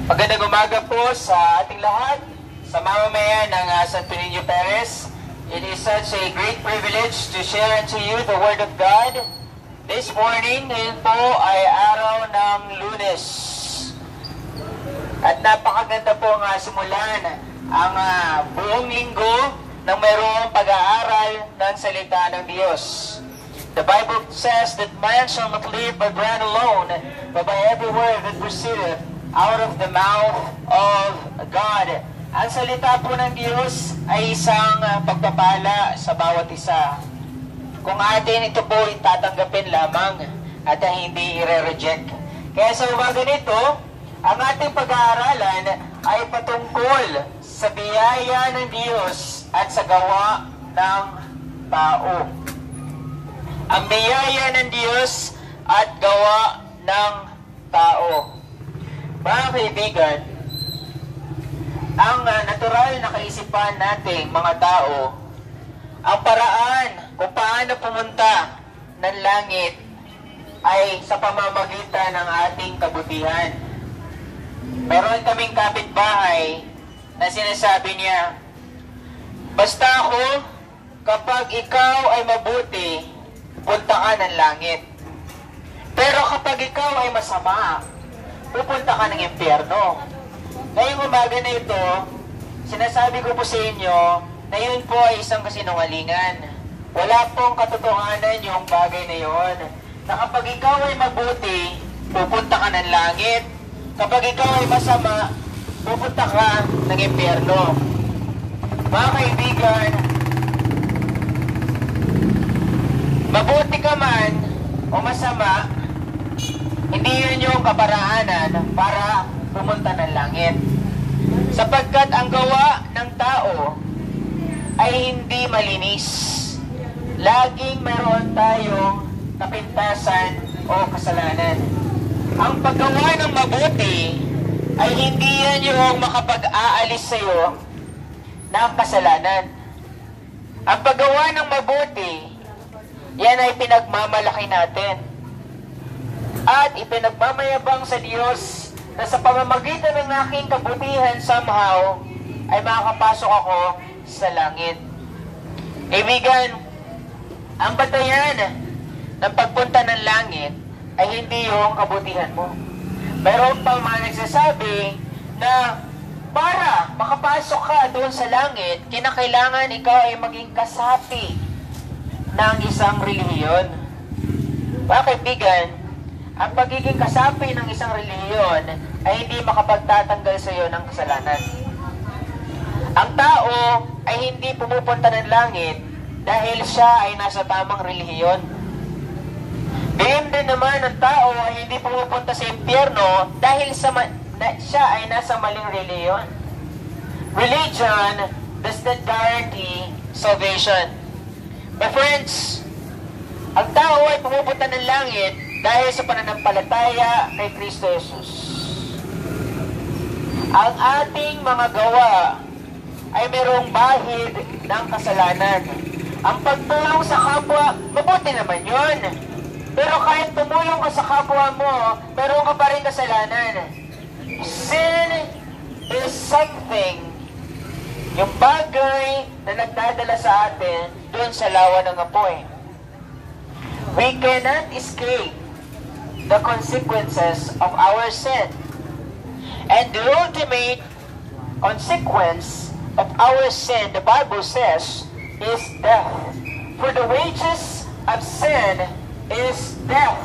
Magandang umaga po sa ating lahat, sa mamamayan ng Santo Niño Perez. It is such a great privilege to share unto you the Word of God. This morning, ngayon po ay araw ng Lunes. At napakaganda po nga simulan ang buong linggo nang mayroong pag-aaral ng salita ng Diyos. The Bible says that man shall not live by bread alone, but by every word that proceedeth out of the mouth of God. Ang salita po ng Diyos ay isang pagpapala sa bawat isa. Kung atin ito po itatanggapin lamang at hindi i-reject. Kaya sa umaga nito, ang ating pag-aaralan ay patungkol sa biyaya ng Diyos at sa gawa ng tao. Ang biyaya ng Diyos at gawa ng tao. Mga kaibigan, ang natural na kaisipan nating mga tao, ang paraan kung paano pumunta ng langit ay sa pamamagitan ng ating kabutihan. Meron kaming kapitbahay na sinasabi niya, basta ako, kapag ikaw ay mabuti, punta ka ng langit. Pero kapag ikaw ay masama, pupunta ka ng impyerno. Ngayong umaga na ito, sinasabi ko po sa inyo na yun po ay isang kasinungalingan. Wala pong katotohanan yung bagay na yun. Na kapag ikaw ay mabuti, pupunta ka ng langit. Kapag ikaw ay masama, pupunta ka ng impyerno. Mga kaibigan, mabuti ka man o masama, hindi yun yung kaparaanan para pumunta ng langit. Sapagkat ang gawa ng tao ay hindi malinis. Laging meron tayong kapintasan o kasalanan. Ang paggawa ng mabuti ay hindi yan yung makapag-aalis sa iyo ng kasalanan. Ang paggawa ng mabuti, yan ay pinagmamalaki natin. At ipinagmamayabang sa Diyos na sa pamamagitan ng aking kabutihan somehow ay makakapasok ako sa langit. Kaibigan, ang batayan ng pagpunta ng langit ay hindi yung kabutihan mo. Mayroon pang mga nagsasabi na para makapasok ka doon sa langit, kinakailangan ikaw ay maging kasapi ng isang relihiyon. Mga kaibigan, ang pagiging kasapi ng isang relihiyon ay hindi makapagtatanggal sa iyo ng kasalanan. Ang tao ay hindi pumupunta ng langit dahil siya ay nasa tamang relihiyon. Gayun din naman ang tao ay hindi pumupunta sa impyerno dahil siya ay nasa maling relihiyon. Religion does not guarantee salvation. My friends, ang tao ay pumupunta ng langit dahil sa pananampalataya kay Kristo Jesus. Ang ating mga gawa ay mayroong bahid ng kasalanan. Ang pagtulong sa kapwa, mabuti naman yun. Pero kahit tumulong ka sa kapwa mo, meron ka pa rin kasalanan. Sin is something, yung bagay na nagdadala sa atin doon sa lawa ng apoy. We cannot escape the consequences of our sin. And the ultimate consequence of our sin, the Bible says, is death. For the wages of sin is death.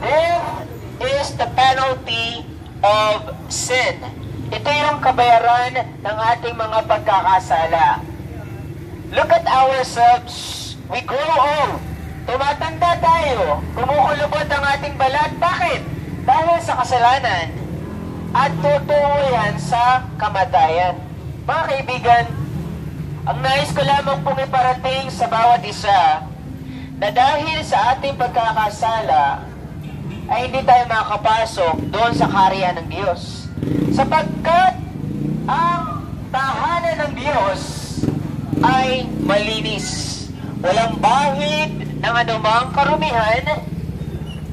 Death is the penalty of sin. Ito yung kabayaran ng ating mga pagkakasala. Look at ourselves. We grow old. Tumatanda tayo. Kumukulubot ang ating balat. Bakit? Dahil sa kasalanan. At tutungo yan sa kamatayan. Mga kaibigan, ang nais ko lamang pong iparating sa bawat isa na dahil sa ating pagkakasala ay hindi tayo makakapasok doon sa kaharian ng Diyos. Sapagkat ang tahanan ng Diyos ay malinis. Walang bahid ng anumang karumihan,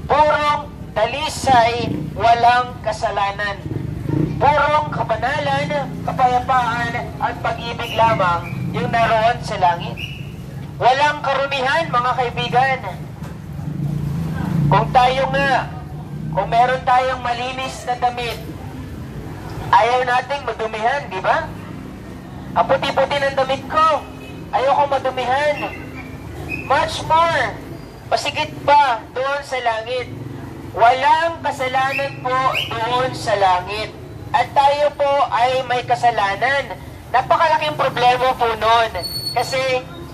purong dalisay, walang kasalanan. purong kabanalan, kapayapaan, at pag-ibig lamang yung naroon sa langit. Walang karumihan, mga kaibigan. Kung meron tayong malinis na damit, ayaw nating madumihan, di ba? Ang puti-puti ng damit ko, ayoko madumihan. Much more, pasigit pa doon sa langit. Walang kasalanan po doon sa langit. At tayo po ay may kasalanan. Napakalaking problema po noon. Kasi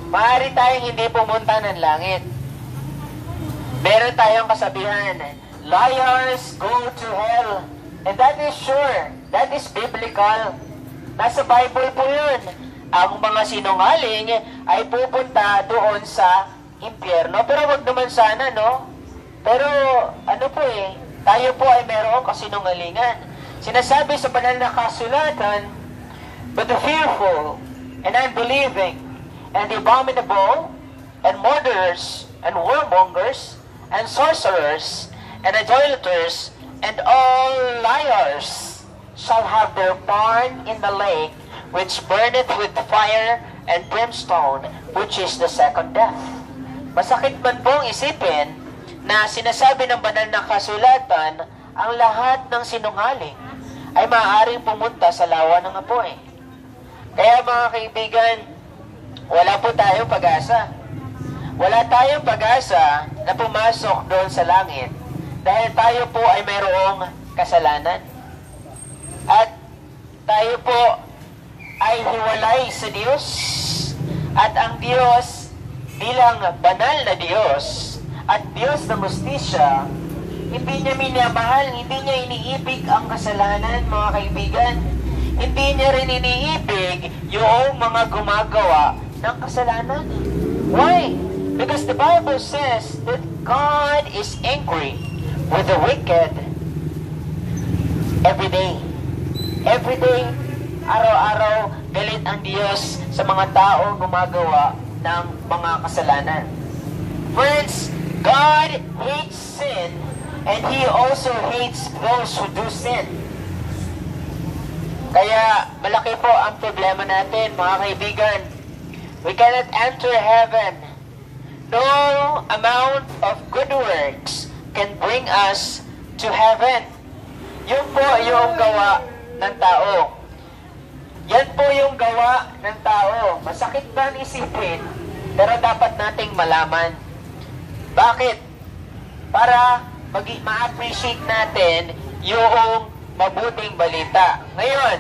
maaari tayong hindi pumunta ng langit. Meron tayong kasabihan, liars go to hell. And that is sure. That is biblical. Nasa Bible po yun. Ang mga sinungaling ay pupunta doon sa impyerno. Pero wag naman sana, no? Pero ano po tayo po ay merong kasinungalingan. Sinasabi sa banal na kasulatan, but the fearful and unbelieving and the abominable and murderers and warmongers and sorcerers and idolaters and all liars shall have their part in the lake which burneth with fire and brimstone, which is the second death. Masakit man pong isipin na sinasabi ng banal na kasulatan ang lahat ng sinungaling ay maaaring pumunta sa lawa ng apoy. Kaya mga kaibigan, wala po tayong pag-asa. Wala tayong pag-asa na pumasok doon sa langit dahil tayo po ay mayroong kasalanan. At tayo po ay hiwalay sa Diyos. At ang Diyos bilang banal na Diyos at Diyos ng hustisya, hindi niya minamahal, hindi niya iniibig ang kasalanan, mga kaibigan. Hindi niya rin iniibig yung mga gumagawa ng kasalanan. Why? Because the Bible says that God is angry with the wicked every day. Every day, araw-araw, galit ang Diyos sa mga taong gumagawa ng mga kasalanan. Friends, God hates sin, and He also hates those who do sin. Kaya malaki po ang problema natin, mga kaibigan. We cannot enter heaven. No amount of good works can bring us to heaven. Yun po yung gawa ng tao. Yan po yung gawa ng tao. Masakit ba isipin, pero dapat nating malaman. Bakit? Para ma-appreciate natin yung mabuting balita. Ngayon,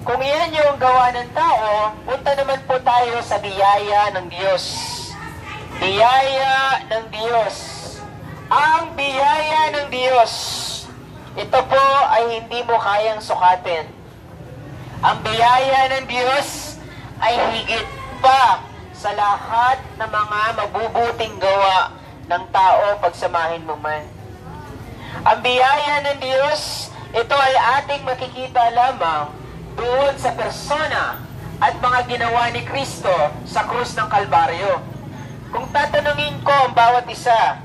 kung yan yung gawa ng tao, punta naman po tayo sa biyaya ng Diyos. Biyaya ng Diyos. Ang biyaya ng Diyos, ito po ay hindi mo kayang sukatin. Ang biyaya ng Diyos ay higit pa sa lahat ng mga mabubuting gawa ng tao pagsamahin mo man. Ang biyaya ng Diyos, ito ay ating makikita lamang doon sa persona at mga ginawa ni Kristo sa krus ng Kalbaryo. Kung tatanungin ko ang bawat isa,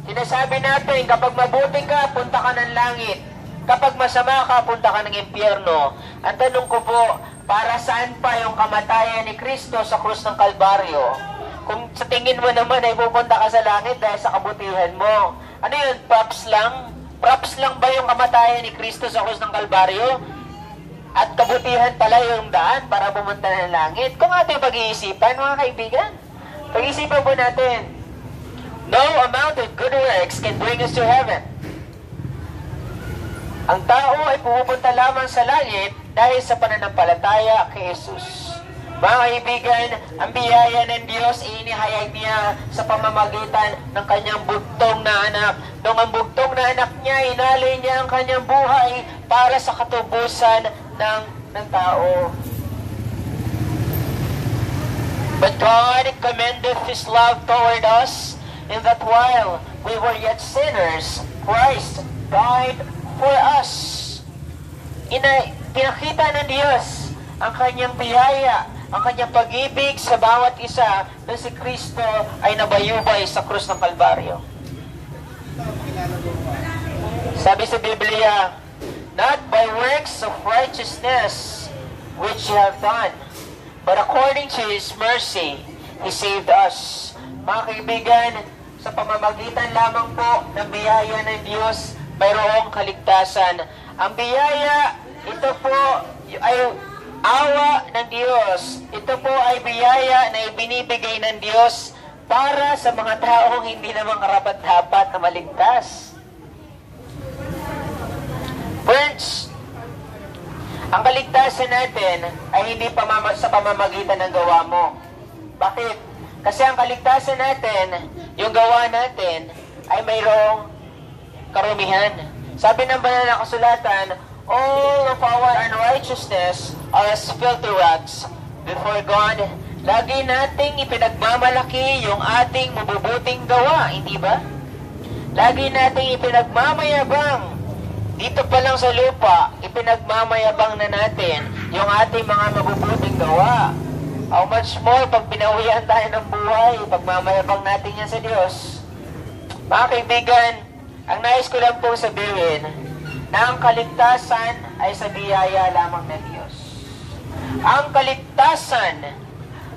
sinasabi natin, kapag mabuti ka, punta ka ng langit. Kapag masama ka, punta ka ng impyerno. Ang tanong ko po, para saan pa yung kamatayan ni Kristo sa krus ng Kalbaryo? Kung sa tingin mo naman ay pupunta ka sa langit dahil sa kabutihan mo. Ano yun? Props lang? Props lang ba yung kamatayan ni Kristo sa krus ng Kalbaryo? At kabutihan pala yung daan para pumunta ng langit? Kung ating pag-iisipan, mga kaibigan, pag-iisipan po natin, no amount of good works can bring us to heaven. Ang tao ay pupunta lamang sa langit dahil sa pananampalataya kay Jesus. Mga kaibigan, ang biyaya ng Diyos inihayag niya sa pamamagitan ng kanyang bugtong na anak. Nung ang bugtong na anak niya, inalay niya ang kanyang buhay para sa katubusan ng tao. But God commendeth His love toward us in that while we were yet sinners, Christ died for us. Pinakita ng Diyos ang kanyang biyaya, ang kanyang pag-ibig sa bawat isa na si Kristo ay nabayubay sa krus ng Kalbaryo. Sabi sa Biblia, not by works of righteousness which you have done, but according to His mercy, He saved us. Mga kaibigan, sa pamamagitan lamang po ng biyaya ng Diyos, mayroong kaligtasan. Ang biyaya, ito po ay awa ng Diyos. Ito po ay biyaya na ibinibigay ng Diyos para sa mga taong hindi naman karapat-dapat na maligtas. Friends, ang kaligtasan natin ay hindi sa pamamagitan ng gawa mo. Bakit? Kasi ang kaligtasan natin, yung gawa natin, ay mayroong karumihan. Sabi ng banal na kasulatan, all of our unrighteousness are as filthy rags before God. Lagi nating ipinagmamalaki yung ating mabubuting gawa, hindi ba? Lagi nating ipinagmamayabang. Dito pa lang sa lupa, ipinagmamayabang na natin yung ating mga mabubuting gawa. How much more pag pinawian tayo ng buhay, pagmamayabang natin yan sa Diyos. Mga kaibigan, ang nais ko lang pong sabihin na ang kaligtasan ay sa biyaya lamang ng Diyos. Ang kaligtasan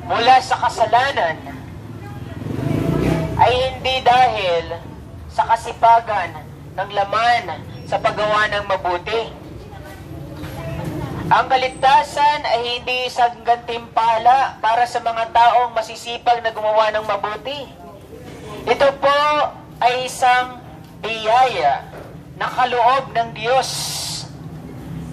mula sa kasalanan ay hindi dahil sa kasipagan ng laman sa paggawa ng mabuti. Ang kaligtasan ay hindi isang gantimpala para sa mga taong masisipag na gumawa ng mabuti. Ito po ay isang biyaya na kaloob ng Diyos.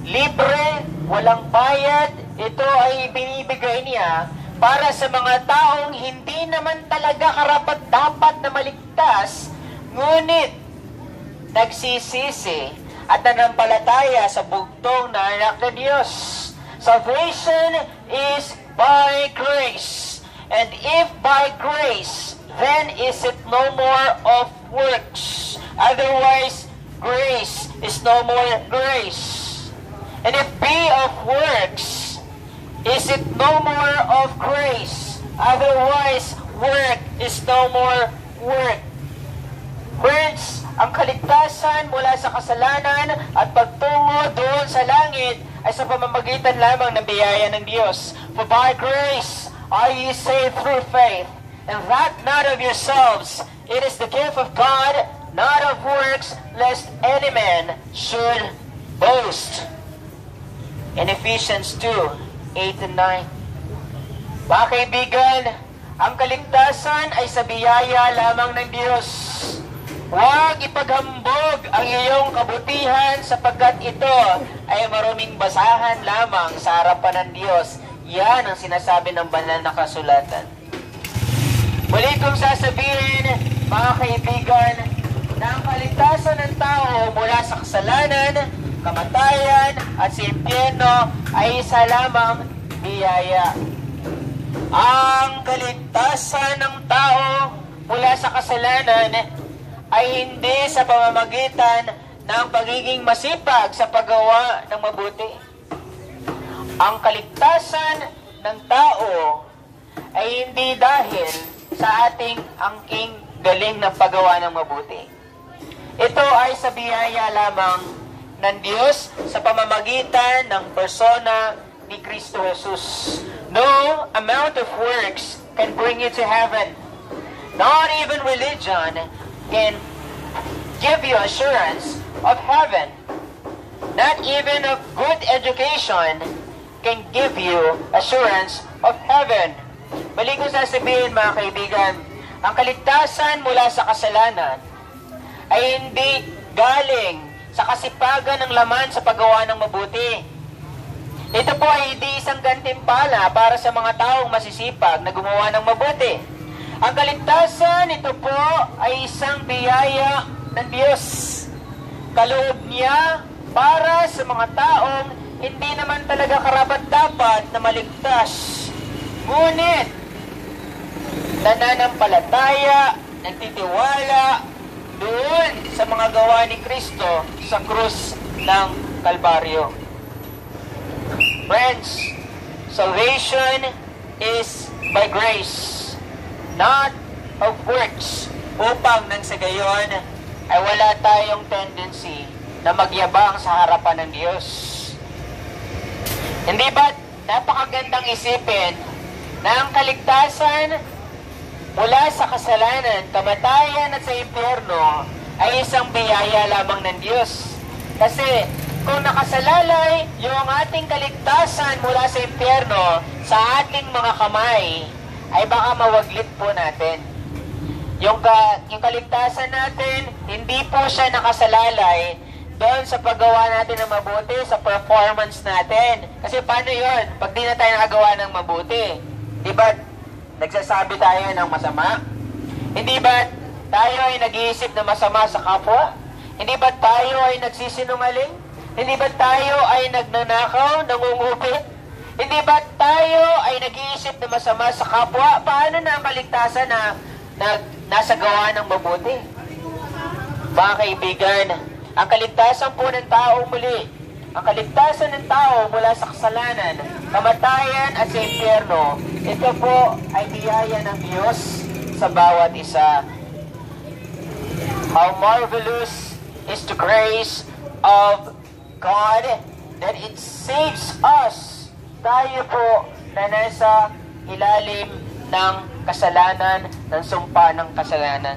Libre, walang bayad, ito ay binibigay niya para sa mga taong hindi naman talaga karapat-dapat na maligtas, ngunit nagsisisi at nanampalataya sa bugtong na anak ng Diyos. Salvation is by grace. And if by grace, then is it no more of works. Otherwise, grace is no more grace. And if be of works, is it no more of grace. Otherwise, work is no more work. Friends, ang kaligtasan mula sa kasalanan at pagtungo doon sa langit ay sa pamamagitan lamang ng biyaya ng Diyos. For by grace are ye saved through faith, and that not of yourselves. It is the gift of God, not of works, lest any man should boast. In Ephesians 2:8 and 9. Mga kaibigan, ang kaligtasan ay sa biyaya lamang ng Diyos. Huwag ipaghambog ang iyong kabutihan sapagkat ito ay maruming basahan lamang sa harapan ng Diyos. Yan ang sinasabi ng banal na kasulatan. Muli kong sasabihin, mga kaibigan, na ang kaligtasan ng tao mula sa kasalanan, kamatayan at sa impyerno ay isa lamang biyaya. Ang kaligtasan ng tao mula sa kasalanan ay hindi sa pamamagitan ng pagiging masipag sa paggawa ng mabuti. Ang kaligtasan ng tao ay hindi dahil sa ating angking galing ng paggawa ng mabuti. Ito ay sa biyaya lamang ng Diyos sa pamamagitan ng persona ni Kristo Jesus. No amount of works can bring you to heaven. Not even religion can give you assurance of heaven. Not even a good education can give you assurance of heaven. Mali ko sasabihin, mga kaibigan, ang kaligtasan mula sa kasalanan ay hindi galing sa kasipagan ng laman sa paggawa ng mabuti. Ito po ay hindi isang gantimpala para sa mga taong masisipag na gumawa ng mabuti. Ang kaligtasan, ito po ay isang biyaya ng Diyos. Kaloob niya para sa mga taong hindi naman talaga karapat-dapat na maligtas. Ngunit, nananampalataya, nagtitiwala doon sa mga gawa ni Kristo sa krus ng Kalbaryo. Friends, salvation is by grace, not of works, upang nang sa gayon ay wala tayong tendency na magyabang sa harapan ng Diyos. Hindi ba napakagandang isipin na ang kaligtasan mula sa kasalanan, kamatayan at sa impyerno ay isang biyaya lamang ng Diyos. Kasi kung nakasalalay yung ating kaligtasan mula sa impyerno sa ating mga kamay, ay baka mawaglit po natin. Yung kaligtasan natin, hindi po siya nakasalalay doon sa paggawa natin ng mabuti, sa performance natin. Kasi paano yun? Pag di na tayo nakagawa ng mabuti, di ba nagsasabi tayo ng masama? Hindi ba tayo ay nag-iisip na masama sa kapwa? Hindi ba tayo ay nagsisinungaling? Hindi ba tayo ay nagnanakaw, nangungupit? Hindi ba tayo ay nag-iisip na masama sa kapwa? Paano na ang kaligtasan na nasa gawa ng mabuti? Mga kaibigan, ang kaligtasan po ng tao muli, ang kaligtasan ng tao mula sa kasalanan, kamatayan at sa impyerno, ito po ay biyaya ng Diyos sa bawat isa. How marvelous is the grace of God that it saves us. Tayo po na nasa ilalim ng kasalanan, ng sumpa ng kasalanan.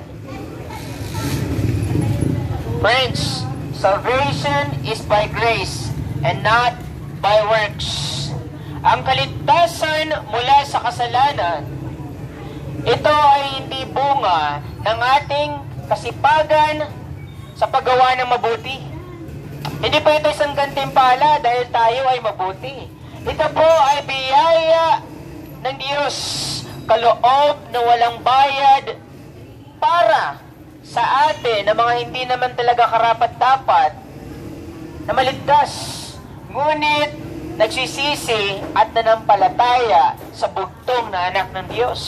Friends, salvation is by grace and not by works. Ang kaligtasan mula sa kasalanan, ito ay hindi bunga ng ating kasipagan sa paggawa ng mabuti. Hindi po ito isang gantimpala dahil tayo ay mabuti. Ito po ay biyaya ng Diyos, kaloob na walang bayad para sa atin na mga hindi naman talaga karapat-dapat na maligtas, ngunit nagsisisi at nanampalataya sa bugtong na anak ng Diyos.